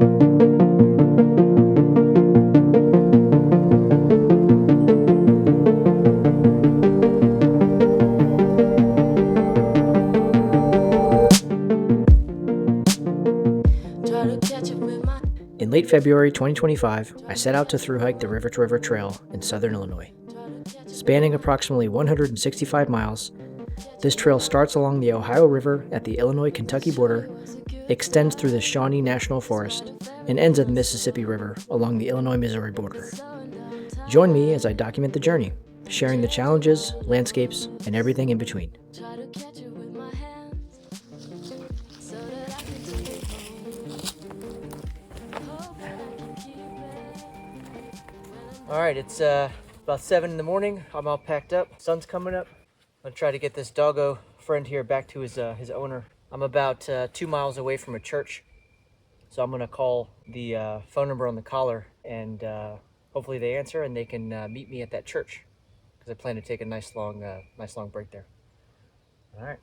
In late February 2025, I set out to thru-hike the River to River Trail in southern Illinois. Spanning approximately 165 miles, this trail starts along the Ohio River at the Illinois-Kentucky border, extends through the Shawnee National Forest, and ends at the Mississippi River along the Illinois-Missouri border. Join me as I document the journey, sharing the challenges, landscapes, and everything in between. All right, it's about 7 in the morning. I'm all packed up. Sun's coming up. I'm gonna try to get this doggo friend here back to his owner. I'm about 2 miles away from a church, so I'm gonna call the phone number on the collar, and hopefully they answer and they can meet me at that church, because I plan to take a nice long break there. All right.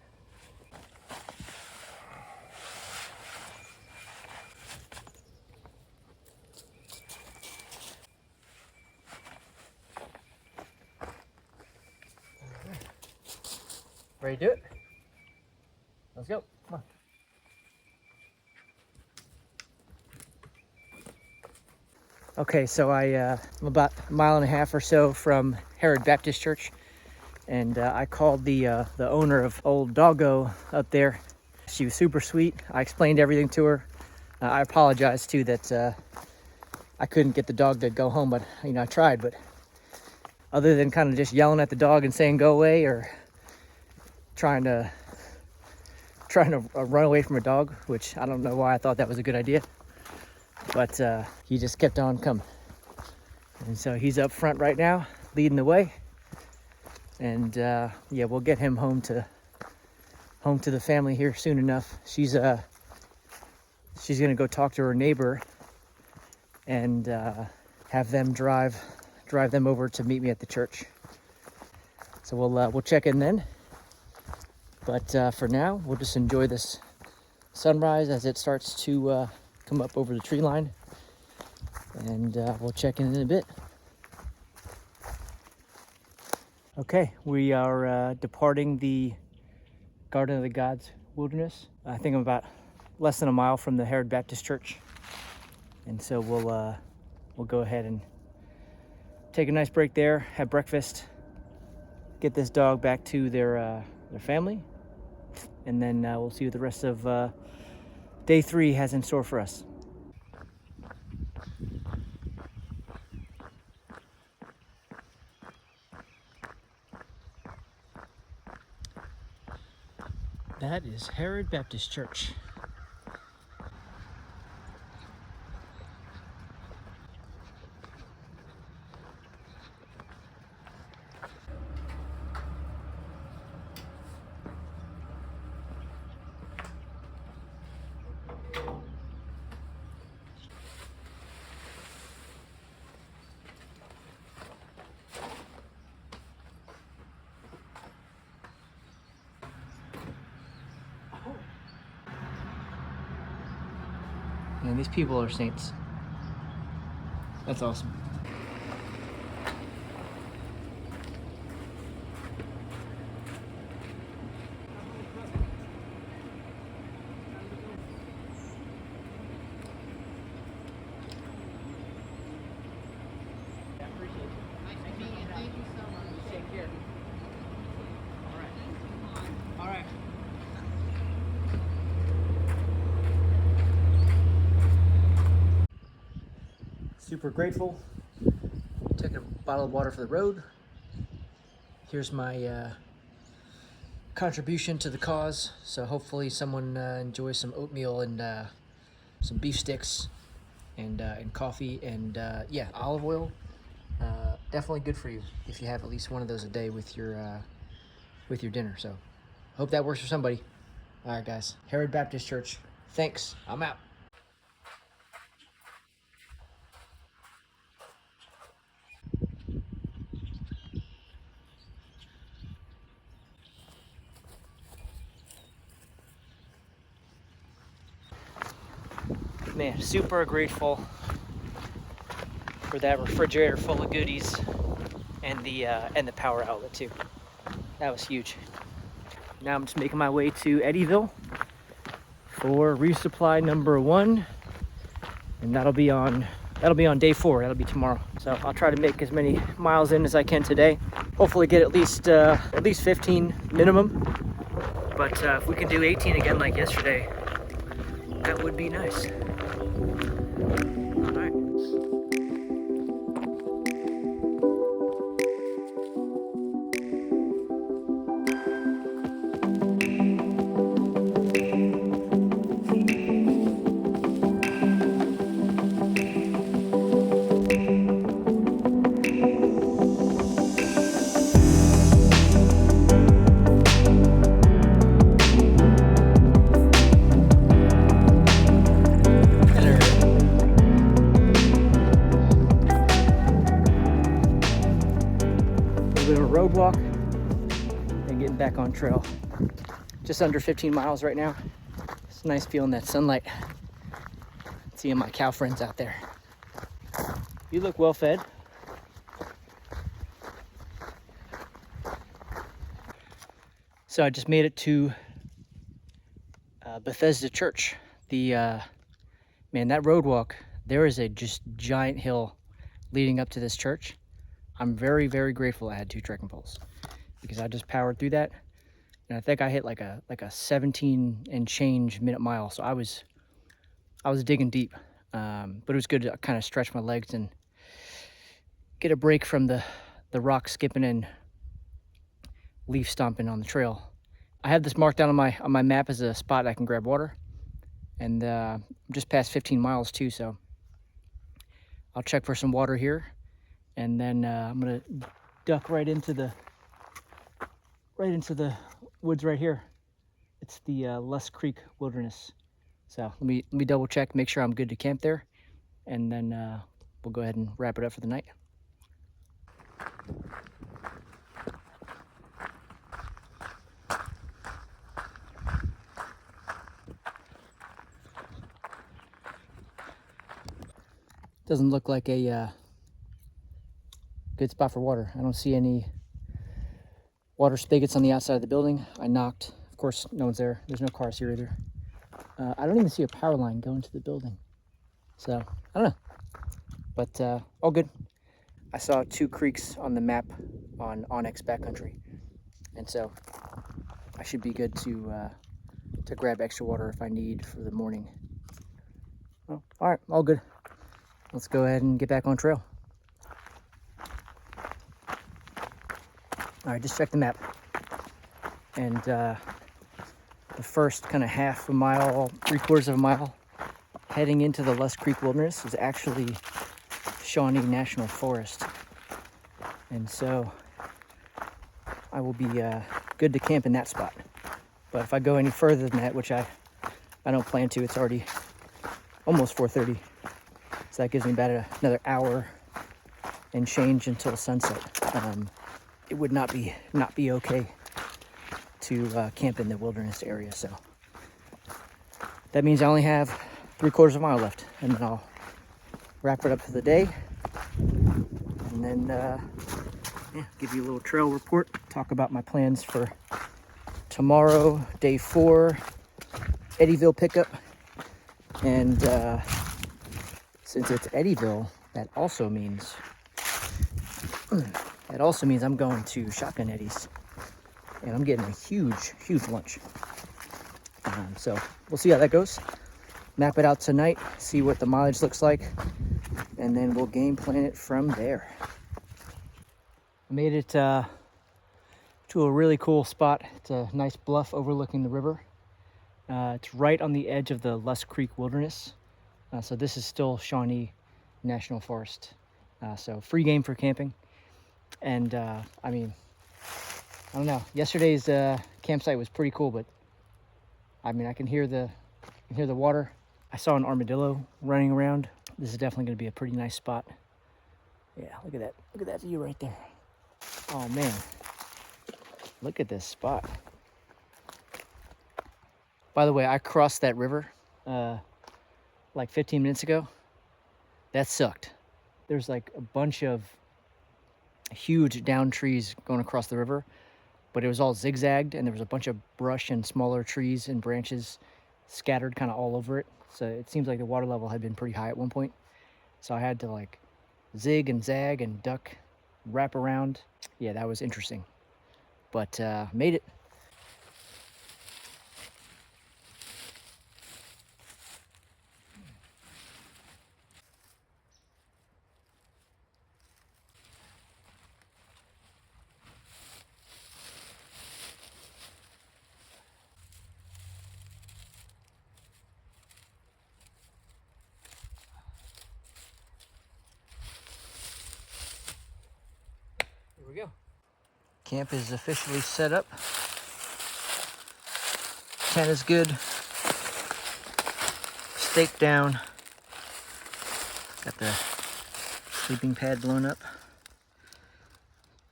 Ready to do it? Let's go. Come on. Okay, so I'm about a mile and a half or so from Herod Baptist Church, and I called the owner of Old Doggo up there. She was super sweet. I explained everything to her. I apologized too that I couldn't get the dog to go home, but I tried. But other than kind of just yelling at the dog and saying go away, or trying to run away from a dog, which I don't know why I thought that was a good idea, but he just kept on coming. And so he's up front right now, leading the way, and yeah, we'll get him home to the family here soon enough. She's gonna go talk to her neighbor and have them drive them over to meet me at the church. So we'll check in then. But for now, we'll just enjoy this sunrise as it starts to come up over the tree line, and we'll check in a bit. Okay, we are departing the Garden of the Gods Wilderness. I think I'm about less than a mile from the Herod Baptist Church, and so we'll go ahead and take a nice break there, have breakfast, get this dog back to their family, and then we'll see what the rest of day 3 has in store for us. That is Herod Baptist Church. Man, these people are saints. That's awesome. Super grateful. Taking a bottle of water for the road. Here's my contribution to the cause. So hopefully someone enjoys some oatmeal and some beef sticks and coffee and yeah, olive oil. Definitely good for you if you have at least one of those a day with your dinner. So hope that works for somebody. All right, guys. Herod Baptist Church. Thanks. I'm out. Man, super grateful for that refrigerator full of goodies and the power outlet too. That was huge. Now I'm just making my way to Eddyville for resupply number 1, and that'll be on day 4. That'll be tomorrow. So I'll try to make as many miles in as I can today. Hopefully get at least 15 minimum. But if we can do 18 again like yesterday, that would be nice. All right. Road walk and getting back on trail. Just under 15 miles right now. It's nice feeling that sunlight. Seeing my cow friends out there. You look well fed. So I just made it to Bethesda Church. Man, that road walk, there is a just giant hill leading up to this church. I'm very, very grateful I had 2 trekking poles because I just powered through that, and I think I hit like a 17 and change minute mile. So I was digging deep, but it was good to kind of stretch my legs and get a break from the rock skipping and leaf stomping on the trail. I have this marked down on my map as a spot I can grab water, and I'm just past 15 miles too. So I'll check for some water here. And then I'm gonna duck right into the woods right here. It's the Lusk Creek Wilderness. So let me double check, make sure I'm good to camp there, and then we'll go ahead and wrap it up for the night. Doesn't look like a good spot for water. I don't see any water spigots on the outside of the building. I knocked. Of course, no one's there. There's no cars here either. I don't even see a power line going to the building. So, I don't know. But all good. I saw 2 creeks on the map on Onyx Backcountry. And so, I should be good to grab extra water if I need for the morning. Well, all right, all good. Let's go ahead and get back on trail. All right, just check the map. And the first kind of half a mile, 3/4 of a mile, heading into the Lusk Creek Wilderness is actually Shawnee National Forest. And so I will be good to camp in that spot. But if I go any further than that, which I don't plan to, it's already almost 4:30. So that gives me about another hour and change until sunset. It would not be okay to camp in the wilderness area. So that means I only have 3/4 of a mile left, and then I'll wrap it up for the day, and then give you a little trail report, talk about my plans for tomorrow, day 4, Eddyville pickup. And since it's Eddyville, that also means I'm going to Shotgun Eddies, and I'm getting a huge lunch. So we'll see how that goes. Map it out tonight, see what the mileage looks like, and then we'll game plan it from there. I made it to a really cool spot. It's a nice bluff overlooking the river. It's right on the edge of the Lusk Creek Wilderness. So this is still Shawnee National Forest. So free game for camping. And I mean, I don't know. Yesterday's campsite was pretty cool, but I mean, I can hear the water. I saw an armadillo running around. This is definitely going to be a pretty nice spot. Yeah, look at that. Look at that view right there. Oh man, look at this spot. By the way, I crossed that river like 15 minutes ago, that sucked. There's like a bunch of huge down trees going across the river, but it was all zigzagged, and there was a bunch of brush and smaller trees and branches scattered kind of all over it. So it seems like the water level had been pretty high at one point. So I had to like zig and zag and duck, wrap around. Yeah, that was interesting, but made it. Here we go. Camp is officially set up. Tent is good. Stake down. Got the sleeping pad blown up.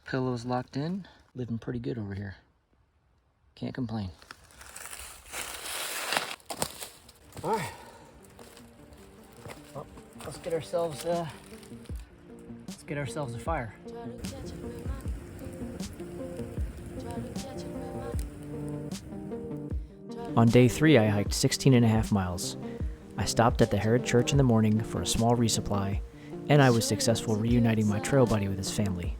Pillows locked in. Living pretty good over here. Can't complain. All right. Well, let's get ourselves a fire. On day 3, I hiked 16.5 miles. I stopped at the Herod Church in the morning for a small resupply, and I was successful reuniting my trail buddy with his family.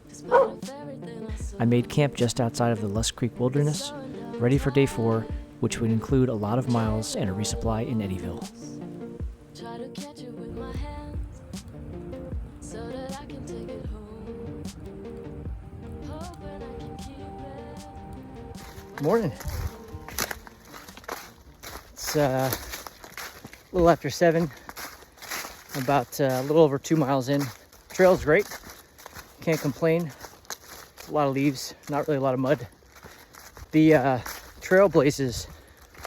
I made camp just outside of the Lusk Creek Wilderness, ready for day 4, which would include a lot of miles and a resupply in Eddyville. Morning. It's a little after 7, about a little over 2 miles in. Trail's great, can't complain. A lot of leaves, not really a lot of mud. The trail blazes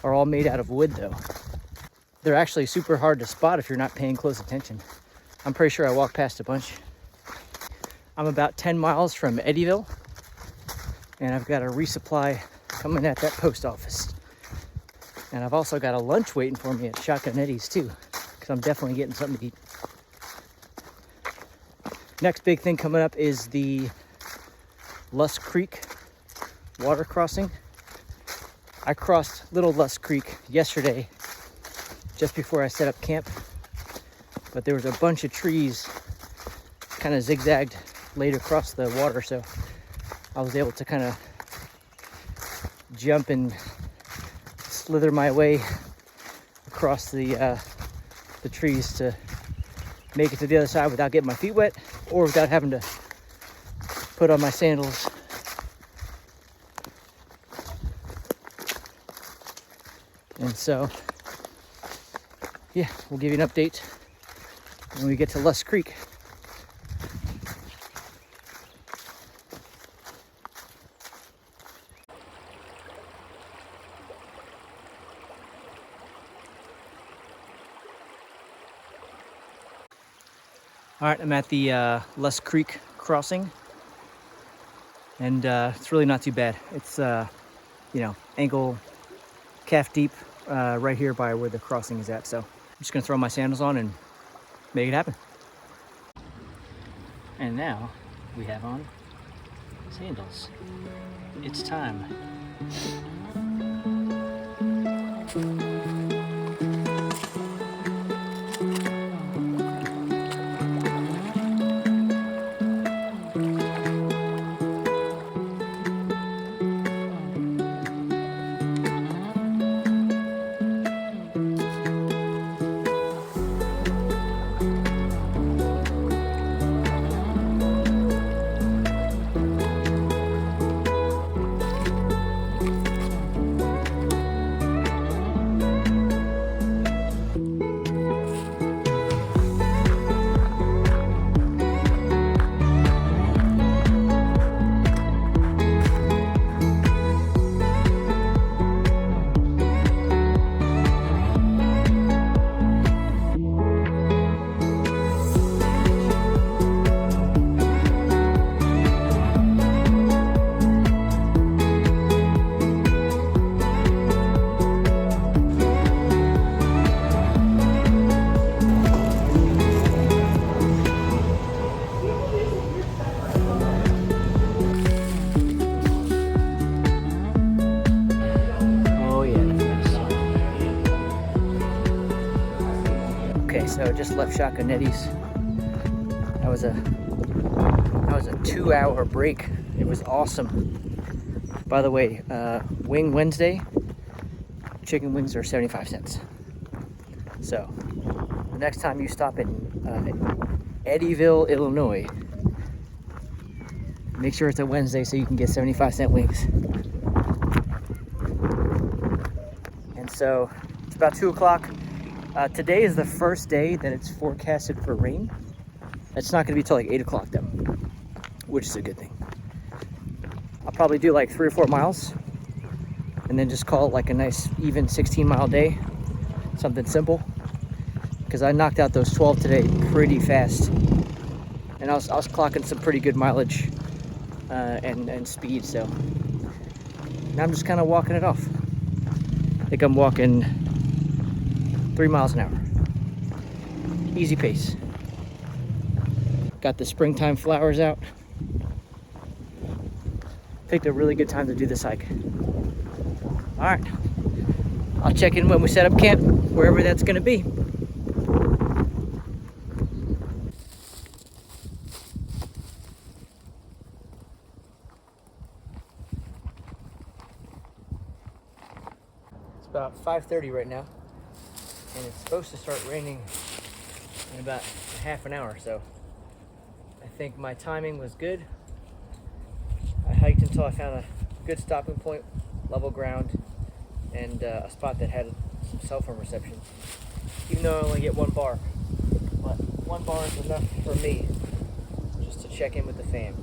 are all made out of wood though. They're actually super hard to spot if you're not paying close attention. I'm pretty sure I walked past a bunch. I'm about 10 miles from Eddyville, and I've got a resupply coming at that post office. And I've also got a lunch waiting for me at Shotgun Eddie's too, because I'm definitely getting something to eat. Next big thing coming up is the Lusk Creek water crossing. I crossed Little Lusk Creek yesterday, just before I set up camp, but there was a bunch of trees kind of zigzagged laid across the water, so I was able to kind of jump and slither my way across the trees to make it to the other side without getting my feet wet or without having to put on my sandals. And so, yeah, we'll give you an update when we get to Lusk Creek. All right, I'm at the Lusk Creek crossing, and it's really not too bad. It's, ankle, calf deep right here by where the crossing is at. So I'm just gonna throw my sandals on and make it happen. And now we have on sandals. It's time. Okay, so just left Shotgun Eddies. That was a 2-hour break. It was awesome. By the way, Wing Wednesday, chicken wings are 75 cents. So the next time you stop in Eddyville, Illinois, make sure it's a Wednesday so you can get 75-cent wings. And so it's about 2 o'clock. Today is the first day that it's forecasted for rain. It's not going to be till like 8 o'clock though, which is a good thing. I'll probably do like 3 or 4 miles and then just call it like a nice even 16-mile day, something simple. Because I knocked out those 12 today pretty fast, and I was clocking some pretty good mileage and speed. So now I'm just kind of walking it off. I think I'm walking 3 miles an hour, easy pace. Got the springtime flowers out. Picked a really good time to do this hike. All right, I'll check in when we set up camp, wherever that's gonna be. It's about 5:30 right now, and it's supposed to start raining in about a half an hour, so I think my timing was good. I hiked until I found a good stopping point, level ground, and a spot that had some cell phone reception. Even though I only get 1 bar, but 1 bar is enough for me just to check in with the fam.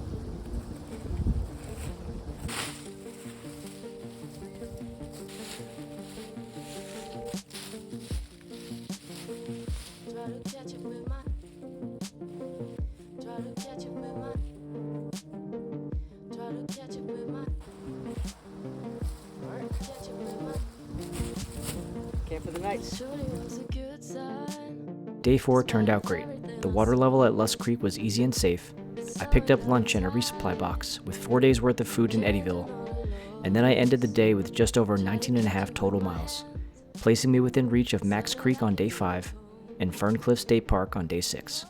Camp for the night. Day 4 turned out great. The water level at Lusk Creek was easy and safe. I picked up lunch and a resupply box with 4 days worth of food in Eddyville. And then I ended the day with just over 19.5 total miles, placing me within reach of Max Creek on day 5 and Ferne Clyffe State Park on day 6.